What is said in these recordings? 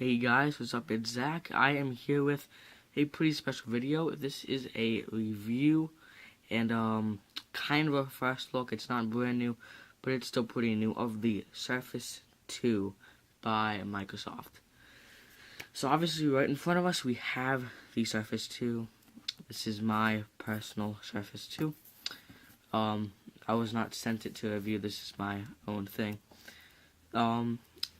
Hey guys, what's up? It's Zach. I am here with a pretty special video. This is a review and kind of a first look. It's not brand new, but it's still pretty new, of the Surface 2 by Microsoft. So obviously right in front of us we have the Surface 2. This is my personal Surface 2. I was not sent it to review. This is my own thing.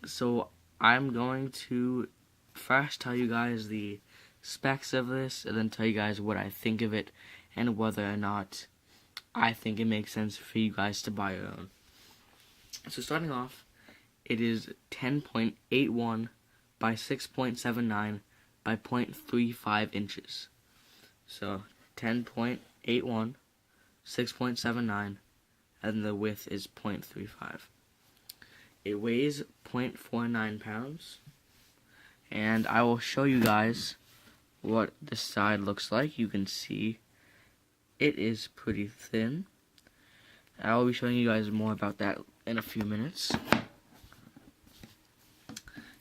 So I'm going to first tell you guys the specs of this, and then tell you guys what I think of it, and whether or not I think it makes sense for you guys to buy your own. So starting off, it is 10.81 by 6.79 by 0.35 inches. So 10.81, 6.79, and the width is 0.35. It weighs 0.49 pounds, and I will show you guys what this side looks like. You can see it is pretty thin. I will be showing you guys more about that in a few minutes.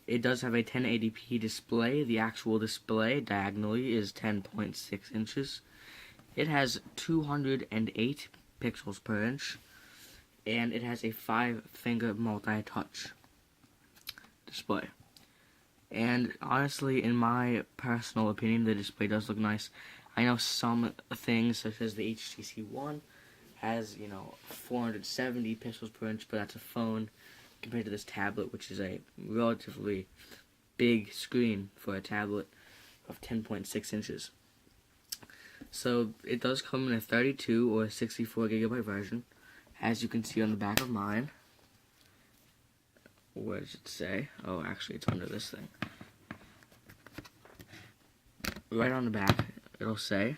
It does have a 1080p display. The actual display diagonally is 10.6 inches. It has 208 pixels per inch, and it has a 5-finger multi-touch display. And honestly, in my personal opinion, the display does look nice. I know some things, such as the HTC One, has 470 pixels per inch, but that's a phone compared to this tablet, which is a relatively big screen for a tablet of 10.6 inches. So it does come in a 32 or 64 gigabyte version, as you can see on the back of mine. Where does it say? Oh, actually it's under this thing. Right on the back it'll say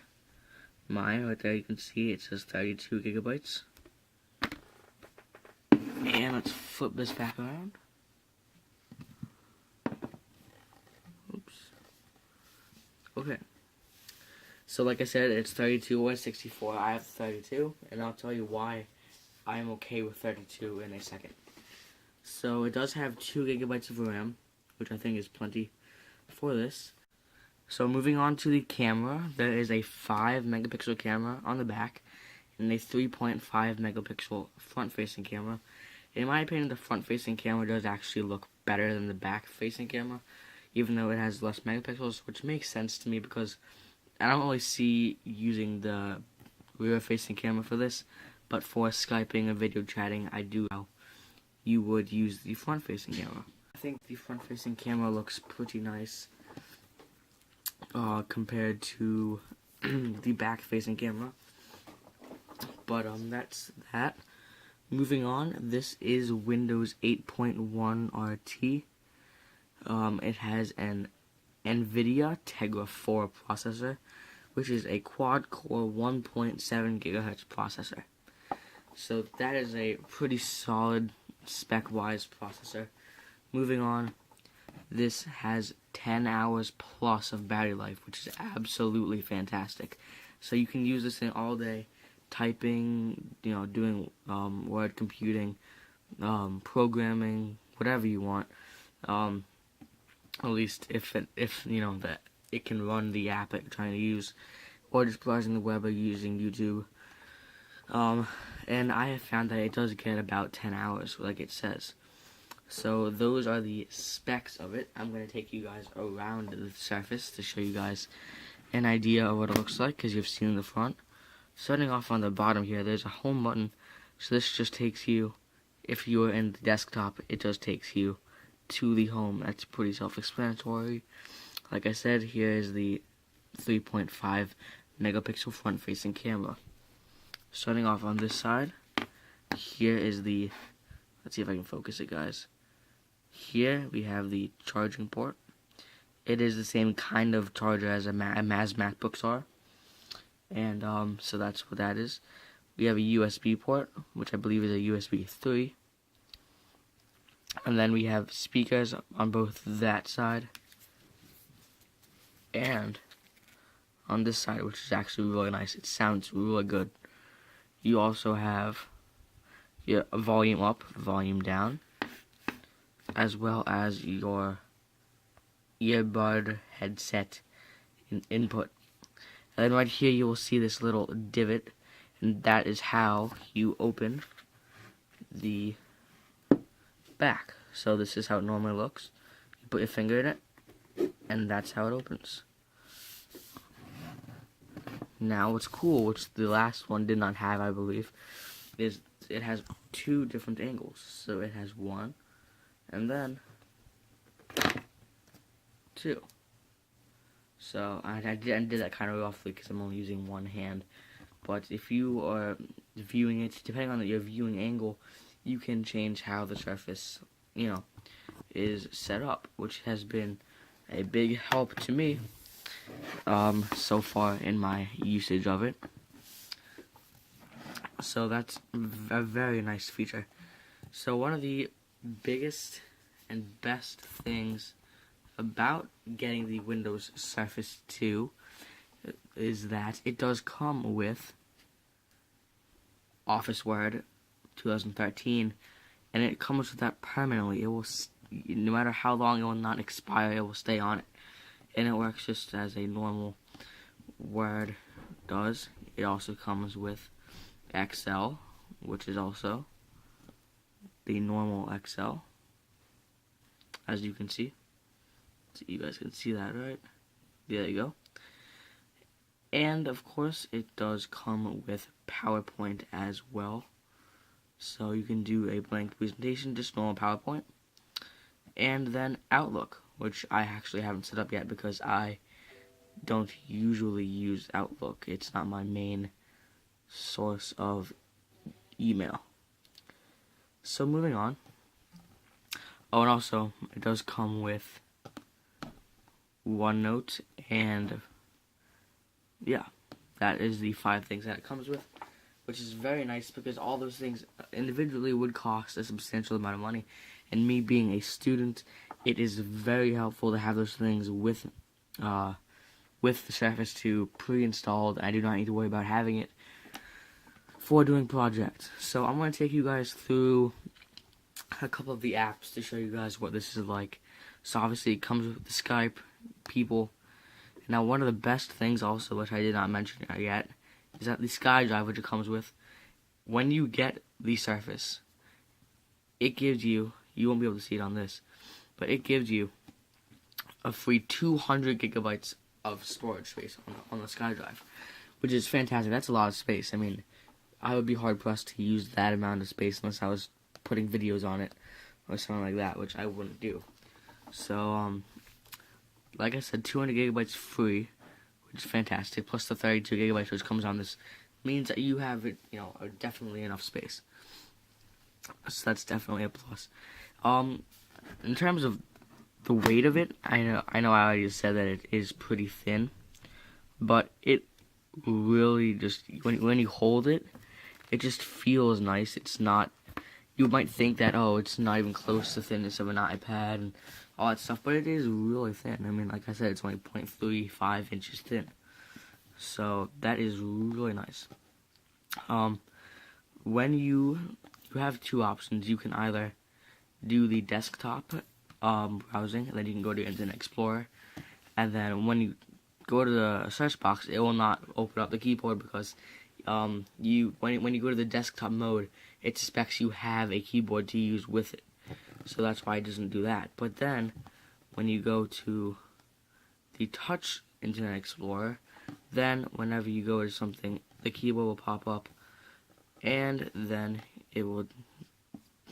mine. Right there you can see it says 32 gigabytes. And let's flip this back around. Oops. Okay. So like I said, it's 32 or 64. I have 32, and I'll tell you why I am okay with 32 in a second. So it does have 2 gigabytes of RAM, which I think is plenty for this. So moving on to the camera, there is a 5 megapixel camera on the back and a 3.5 megapixel front-facing camera. In my opinion, the front-facing camera does actually look better than the back-facing camera, even though it has less megapixels, which makes sense to me because I don't really see using the rear-facing camera for this, but for Skyping or video chatting, I do know you would use the front-facing camera. I think the front-facing camera looks pretty nice compared to the back-facing camera. But that's that. Moving on, this is Windows 8.1 RT. It has an NVIDIA Tegra 4 processor, which is a quad-core 1.7 gigahertz processor. So that is a pretty solid spec-wise processor. Moving on, this has 10 hours plus of battery life, which is absolutely fantastic. So you can use this thing all day, typing, doing word computing, programming, whatever you want. At least if that it can run the app that you're trying to use, or just browsing the web or using YouTube. And I have found that it does get about 10 hours, like it says. So those are the specs of it. I'm going to take you guys around the Surface to show you guys an idea of what it looks like, because you've seen the front. Starting off on the bottom here, there's a home button. So this just takes you, if you're in the desktop, it just takes you to the home. That's pretty self-explanatory. Like I said, here is the 3.5 megapixel front-facing camera. Starting off on this side, here is the, let's see if I can focus it, guys. Here we have the charging port. It is the same kind of charger as as MacBooks are. And so that's what that is. We have a USB port, which I believe is a USB 3. And then we have speakers on both that side and on this side, which is actually really nice. It sounds really good. You also have your volume up, volume down, as well as your earbud headset input. And then right here you will see this little divot, and that is how you open the back. So this is how it normally looks. You put your finger in it, and that's how it opens. Now what's cool, which the last one did not have, I believe, is it has two different angles. So it has one, and then two. So I did that kind of roughly because I'm only using one hand. But if you are viewing it, depending on your viewing angle, you can change how the surface, is set up, which has been a big help to me so far in my usage of it. So that's a very nice feature. So one of the biggest and best things about getting the Windows Surface 2 is that it does come with Office Word 2013, and it comes with that permanently. It will, no matter how long, it will not expire. It will stay on it, and it works just as a normal Word does. It also comes with Excel, which is also the normal Excel, as you can see. So you guys can see that, right? There you go. And of course, it does come with PowerPoint as well. So you can do a blank presentation, just normal PowerPoint. And then Outlook, which I actually haven't set up yet because I don't usually use Outlook. It's not my main source of email. So moving on. Oh, and also, it does come with OneNote, and yeah, that is the 5 things that it comes with, which is very nice because all those things individually would cost a substantial amount of money, and me being a student, it is very helpful to have those things with the Surface 2 pre-installed. I do not need to worry about having it for doing projects. So I'm going to take you guys through a couple of the apps to show you guys what this is like. So obviously it comes with the Skype, people. Now one of the best things also, which I did not mention yet, is that the SkyDrive, which it comes with, when you get the Surface, it gives you won't be able to see it on this, but it gives you a free 200 gigabytes of storage space on the SkyDrive, which is fantastic. That's a lot of space. I mean, I would be hard pressed to use that amount of space unless I was putting videos on it or something like that, which I wouldn't do. So, like I said, 200 gigabytes free, which is fantastic, plus the 32 gigabytes which comes on this, means that you have it, definitely enough space. So that's definitely a plus. In terms of the weight of it, I know I already said that it is pretty thin, but it really just, when you hold it, it just feels nice. It's not, you might think that, oh, it's not even close to the thinness of an iPad and all that stuff, but it is really thin. I mean, like I said, it's only 0.35 inches thin. So that is really nice. When you have two options. You can either do the desktop browsing, and then you can go to Internet Explorer, and then when you go to the search box, it will not open up the keyboard because when you go to the desktop mode, it suspects you have a keyboard to use with it. So that's why it doesn't do that. But then, when you go to the touch Internet Explorer, then whenever you go to something, the keyboard will pop up, and then it will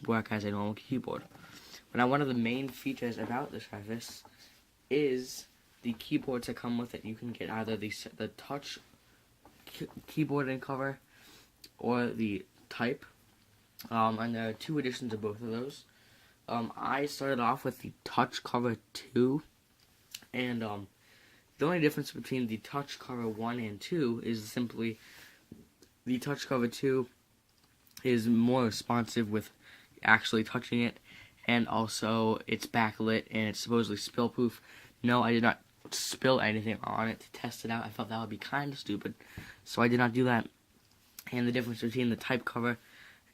work as a normal keyboard. Now, one of the main features about the Surface is the keyboards that come with it. You can get either the touch keyboard and cover or the type, and there are 2 editions of both of those. I started off with the Touch Cover 2, and the only difference between the Touch Cover 1 and 2 is simply the Touch Cover 2 is more responsive with actually touching it, and also it's backlit and it's supposedly spill-proof. No, I did not spill anything on it to test it out. I thought that would be kind of stupid, so I did not do that. And the difference between the type cover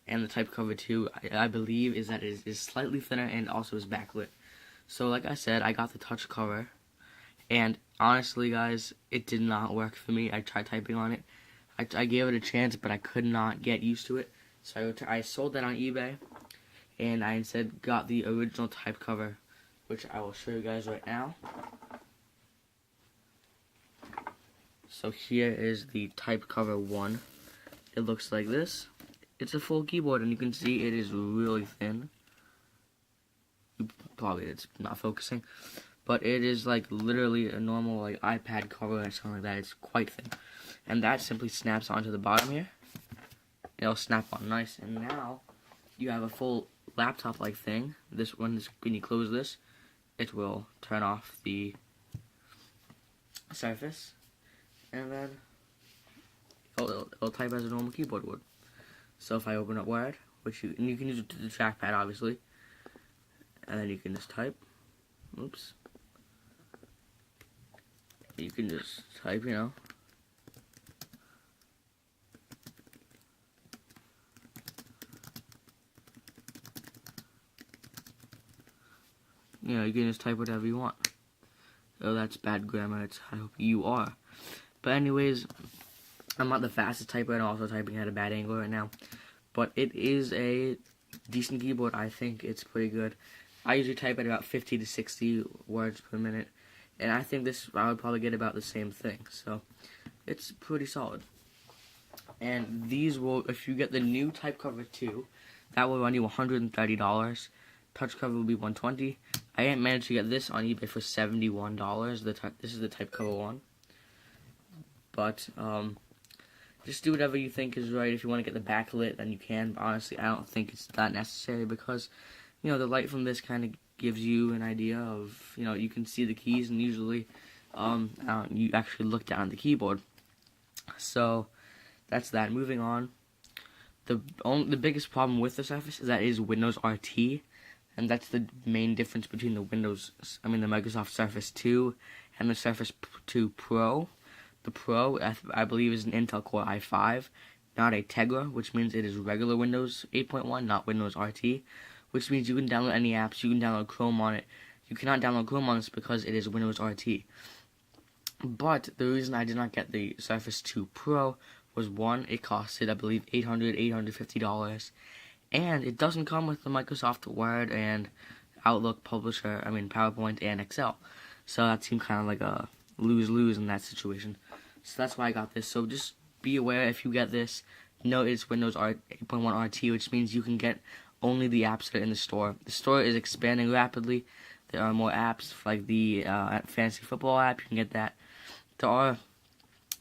and the type cover 2, I believe, is that it is slightly thinner and also is backlit. So like I said, I got the touch cover, and honestly guys, it did not work for me. I tried typing on it. I gave it a chance, but I could not get used to it. So I sold that on eBay, and I instead got the original type cover, which I will show you guys right now. So here is the type cover 1. It looks like this. It's a full keyboard, and you can see it is really thin. Probably it's not focusing, but it is like literally a normal like iPad cover or something like that. It's quite thin, and that simply snaps onto the bottom here. It'll snap on nice, and now you have a full laptop-like thing. When you close this, it will turn off the Surface, and then it'll type as a normal keyboard would. So if I open up Word, and you can use it to the trackpad, obviously, and then you can just type. Oops. You can just type, you know. You can just type whatever you want. Oh, that's bad grammar. I hope you are. But anyways, I'm not the fastest typer, and I'm also typing at a bad angle right now. But it is a decent keyboard. I think it's pretty good. I usually type at about 50 to 60 words per minute, and I think I would probably get about the same thing. So it's pretty solid. And these will, if you get the new type cover 2, that will run you $130. Touch cover will be $120. I managed to get this on eBay for $71. This is the type cover 1. But just do whatever you think is right. If you want to get the backlit, then you can. But honestly, I don't think it's that necessary because, the light from this kind of gives you an idea of, you can see the keys, and usually you actually look down at the keyboard. So that's that. Moving on. The biggest problem with the Surface is that it is Windows RT, and that's the main difference between the Microsoft Surface 2 and the Surface 2 Pro. The Pro, I believe, is an Intel Core i5, not a Tegra, which means it is regular Windows 8.1, not Windows RT, which means you can download any apps. You can download Chrome on it. You cannot download Chrome on this because it is Windows RT. But the reason I did not get the Surface 2 Pro was, one, it costed, I believe, $850, and it doesn't come with the Microsoft Word and Outlook Publisher, PowerPoint and Excel. So that seemed kind of like a lose-lose in that situation. So that's why I got this. So just be aware if you get this, know it's Windows 8.1 RT, which means you can get only the apps that are in the store. The store is expanding rapidly. There are more apps, like the fantasy football app. You can get that. There are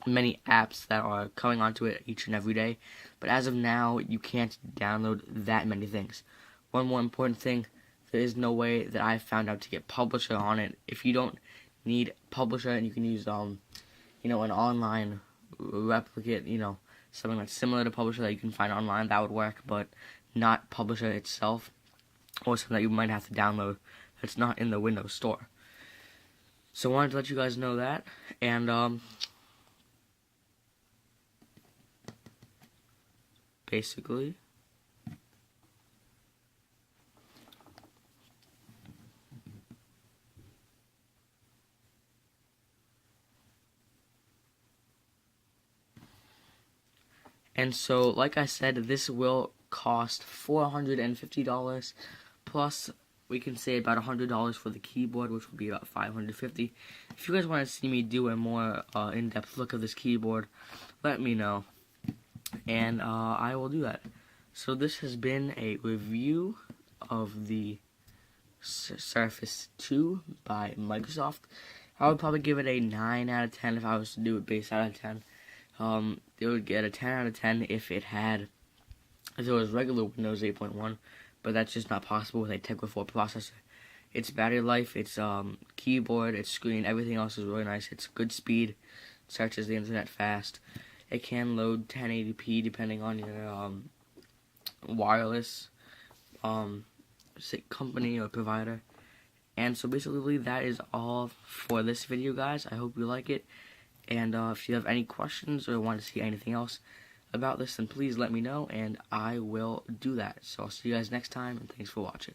many apps that are coming onto it each and every day, but as of now, you can't download that many things. One more important thing, there is no way that I found out to get Publisher on it. If you don't need Publisher, and you can use an online replicate, something that's similar to Publisher that you can find online, that would work, but not Publisher itself, or something that you might have to download that's not in the Windows Store. So I wanted to let you guys know that, and basically, and so, like I said, this will cost $450, plus we can say about $100 for the keyboard, which will be about $550. If you guys want to see me do a more in-depth look of this keyboard, let me know, and I will do that. So this has been a review of the Surface 2 by Microsoft. I would probably give it a 9 out of 10 if I was to do it base out of 10. It would get a 10 out of 10 if it was regular Windows 8.1, but that's just not possible with a Tegra 4 processor. Its battery life, its keyboard, its screen, everything else is really nice. It's good speed, searches the internet fast. It can load 1080p depending on your wireless company or provider. And so basically that is all for this video, guys. I hope you like it. And if you have any questions or want to see anything else about this, then please let me know, and I will do that. So I'll see you guys next time, and thanks for watching.